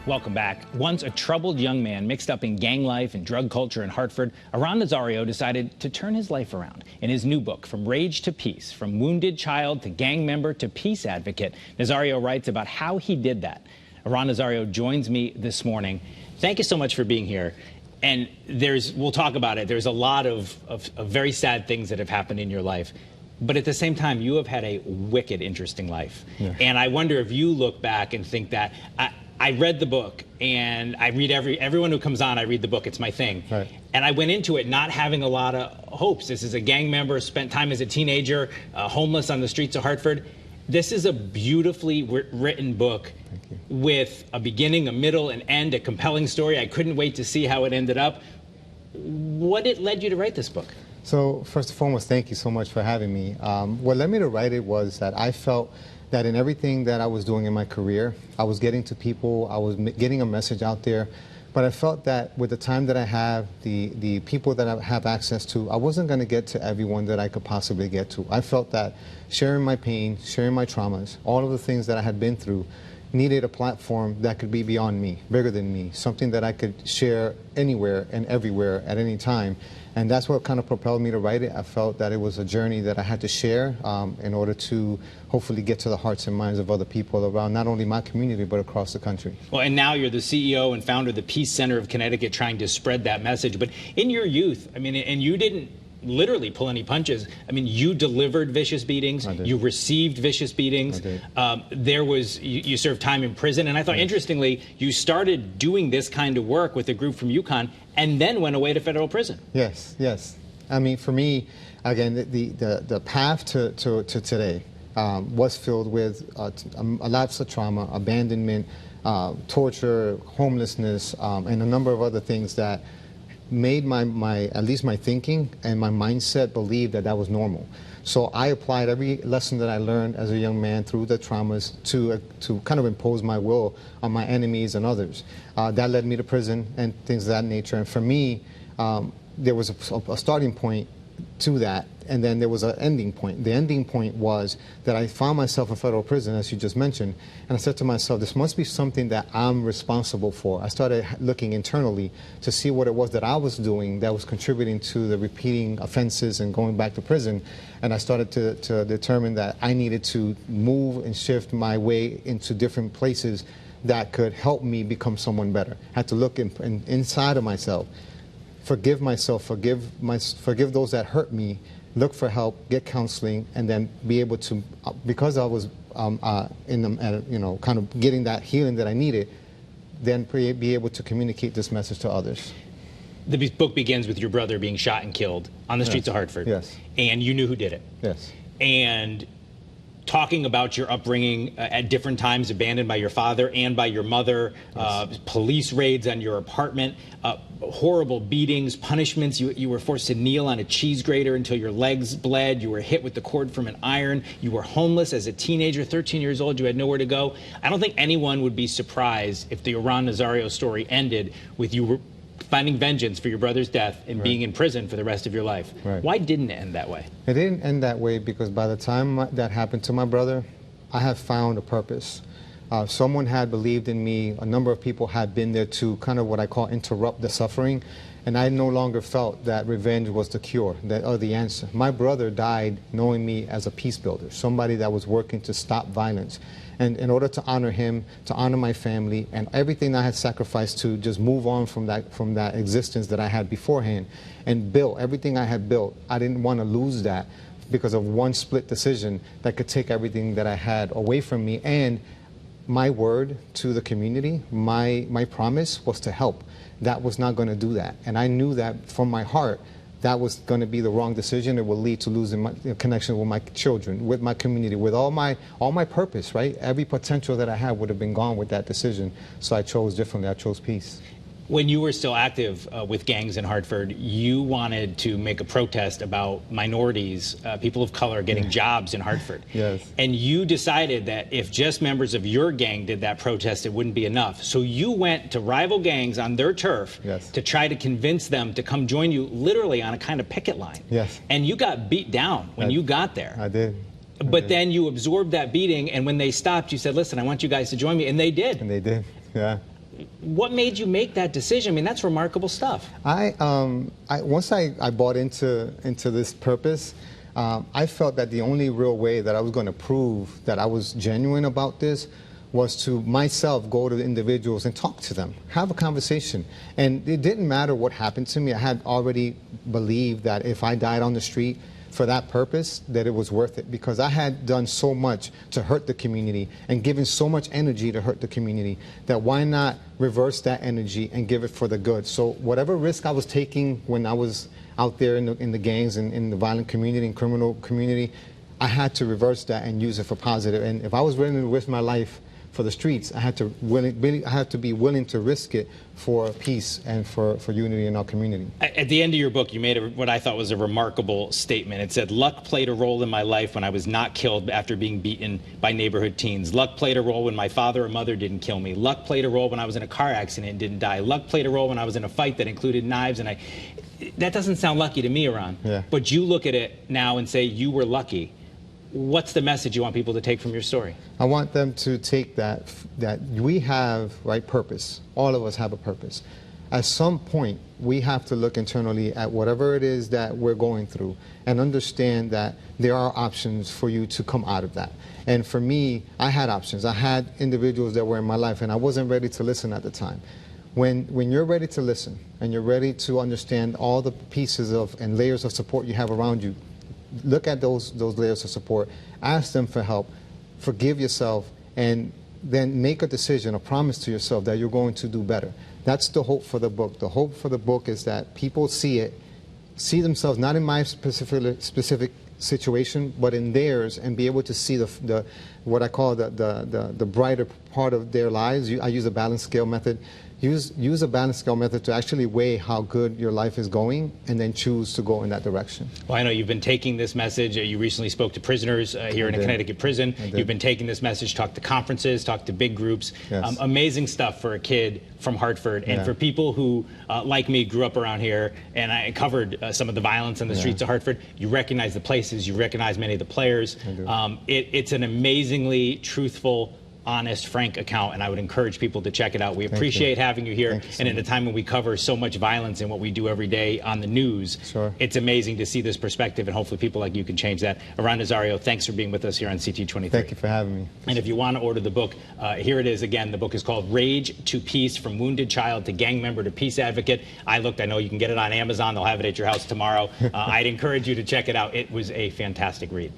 Welcome back. Once a troubled young man mixed up in gang life and drug culture in Hartford, Nazario decided to turn his life around. In his new book, From Rage to Peace, From Wounded Child to Gang Member to Peace Advocate, Nazario writes about how he did that. Nazario joins me this morning. Thank you so much for being here. And we'll talk about it. There's a lot of very sad things that have happened in your life. But at the same time, you have had a wicked, interesting life. Yeah. And I wonder if you look back and think that, I read the book, and I read everyone who comes on, I read the book. It's my thing. Right. And I went into it not having a lot of hopes. This is a gang member, spent time as a teenager, homeless on the streets of Hartford. This is a beautifully written book with a beginning, a middle, an end, a compelling story. I couldn't wait to see how it ended up. What led you to write this book? So first and foremost, thank you so much for having me. What led me to write it was that I felt that in everything that I was doing in my career, I was getting to people, I was getting a message out there, but I felt that with the time that I have, the people that I have access to, I wasn't going to get to everyone that I could possibly get to. I felt that sharing my pain, sharing my traumas, all of the things that I had been through, needed a platform that could be beyond me, bigger than me, something that I could share anywhere and everywhere at any time. And that's what kind of propelled me to write it. I felt that it was a journey that I had to share in order to hopefully get to the hearts and minds of other people around not only my community, but across the country. Well, and now you're the CEO and founder of the Peace Center of Connecticut, trying to spread that message. But in your youth, I mean, and you didn't literally pull any punches. I mean, you delivered vicious beatings. You received vicious beatings. You served time in prison. And I thought, interestingly, you started doing this kind of work with a group from UConn and then went away to federal prison. Yes, yes. I mean, for me, again, the path to today was filled with a lots of trauma, abandonment, torture, homelessness, and a number of other things that made at least my thinking and my mindset believe that that was normal. So I applied every lesson that I learned as a young man through the traumas to kind of impose my will on my enemies and others. That led me to prison and things of that nature. And for me, there was a starting point to that, and then there was an ending point. The ending point was that I found myself in federal prison, as you just mentioned, and I said to myself, this must be something that I'm responsible for. I started looking internally to see what it was that I was doing that was contributing to the repeating offenses and going back to prison, and I started to determine that I needed to move and shift my way into different places that could help me become someone better. I had to look inside of myself, forgive myself, forgive those that hurt me, look for help, get counseling, and then be able to, because I was kind of getting that healing that I needed, then be able to communicate this message to others. The book begins with your brother being shot and killed on the streets of Hartford. Yes. And you knew who did it. Yes. And talking about your upbringing at different times, abandoned by your father and by your mother, police raids on your apartment, horrible beatings, punishments. You were forced to kneel on a cheese grater until your legs bled. You were hit with the cord from an iron. You were homeless as a teenager, 13 years old. You had nowhere to go. I don't think anyone would be surprised if the Nazario story ended with you finding vengeance for your brother's death and being in prison for the rest of your life. Why didn't it end that way? It didn't end that way because by the time that happened to my brother, I had found a purpose. Someone had believed in me. A number of people had been there to kind of what I call interrupt the suffering. And I no longer felt that revenge was the cure or the answer. My brother died knowing me as a peace builder, somebody that was working to stop violence. And in order to honor him, to honor my family, and everything I had sacrificed to just move on from that existence that I had beforehand and built, everything I had built, I didn't want to lose that because of one split decision that could take everything that I had away from me. And my word to the community, my promise was to help. That was not going to do that. And I knew that from my heart, that was going to be the wrong decision. It would lead to losing my connection with my children, with my community, with all my purpose, right? Every potential that I had would have been gone with that decision. So I chose differently. I chose peace. When you were still active with gangs in Hartford, you wanted to make a protest about minorities, people of color getting jobs in Hartford. Yes. And you decided that if just members of your gang did that protest, it wouldn't be enough. So you went to rival gangs on their turf to try to convince them to come join you literally on a kind of picket line. Yes. And you got beat down when you got there. I did. But then you absorbed that beating, and when they stopped, you said, listen, I want you guys to join me, and they did. And they did, yeah. What made you make that decision? I mean, that's remarkable stuff. Once I bought into this purpose, I felt that the only real way that I was going to prove that I was genuine about this was to myself go to the individuals and talk to them, have a conversation. And it didn't matter what happened to me. I had already believed that if I died on the street for that purpose, that it was worth it, because I had done so much to hurt the community and given so much energy to hurt the community, that why not reverse that energy and give it for the good? So whatever risk I was taking when I was out there in the gangs and in the violent community and criminal community, I had to reverse that and use it for positive. And if I was willing to risk my life for the streets, I had to be willing to risk it for peace and for unity in our community. At the end of your book, you made what I thought was a remarkable statement. It said, "Luck played a role in my life when I was not killed after being beaten by neighborhood teens. Luck played a role when my father or mother didn't kill me. Luck played a role when I was in a car accident and didn't die. Luck played a role when I was in a fight that included knives." And that doesn't sound lucky to me, Iran. Yeah. But you look at it now and say you were lucky. What's the message you want people to take from your story? I want them to take that we have purpose. All of us have a purpose. At some point, we have to look internally at whatever it is that we're going through and understand that there are options for you to come out of that. And for me, I had options. I had individuals that were in my life, and I wasn't ready to listen at the time. When you're ready to listen and you're ready to understand all the pieces and layers of support you have around you, look at those layers of support, ask them for help, forgive yourself, and then make a decision, a promise to yourself that you're going to do better. That's the hope for the book. The hope for the book is that people see themselves not in my specific situation, but in theirs, and be able to see the what I call the brighter part of their lives. I use a balance scale method. Use a balance scale method to actually weigh how good your life is going and then choose to go in that direction. Well, I know you've been taking this message. You recently spoke to prisoners here in a Connecticut prison. You've been taking this message, talked to conferences, talked to big groups. Yes. Amazing stuff for a kid from Hartford. And for people who, like me, grew up around here, and I covered some of the violence in the streets of Hartford, you recognize the places, you recognize many of the players. It's an amazingly truthful, honest, frank account, and I would encourage people to check it out. We appreciate having you here, and in a time when we cover so much violence in what we do every day on the news, it's amazing to see this perspective, and hopefully people like you can change that. Iran Nazario, thanks for being with us here on CT23. Thank you for having me. And if you want to order the book, here it is again. The book is called Rage to Peace, From Wounded Child to Gang Member to Peace Advocate. I know you can get it on Amazon. They'll have it at your house tomorrow. I'd encourage you to check it out. It was a fantastic read.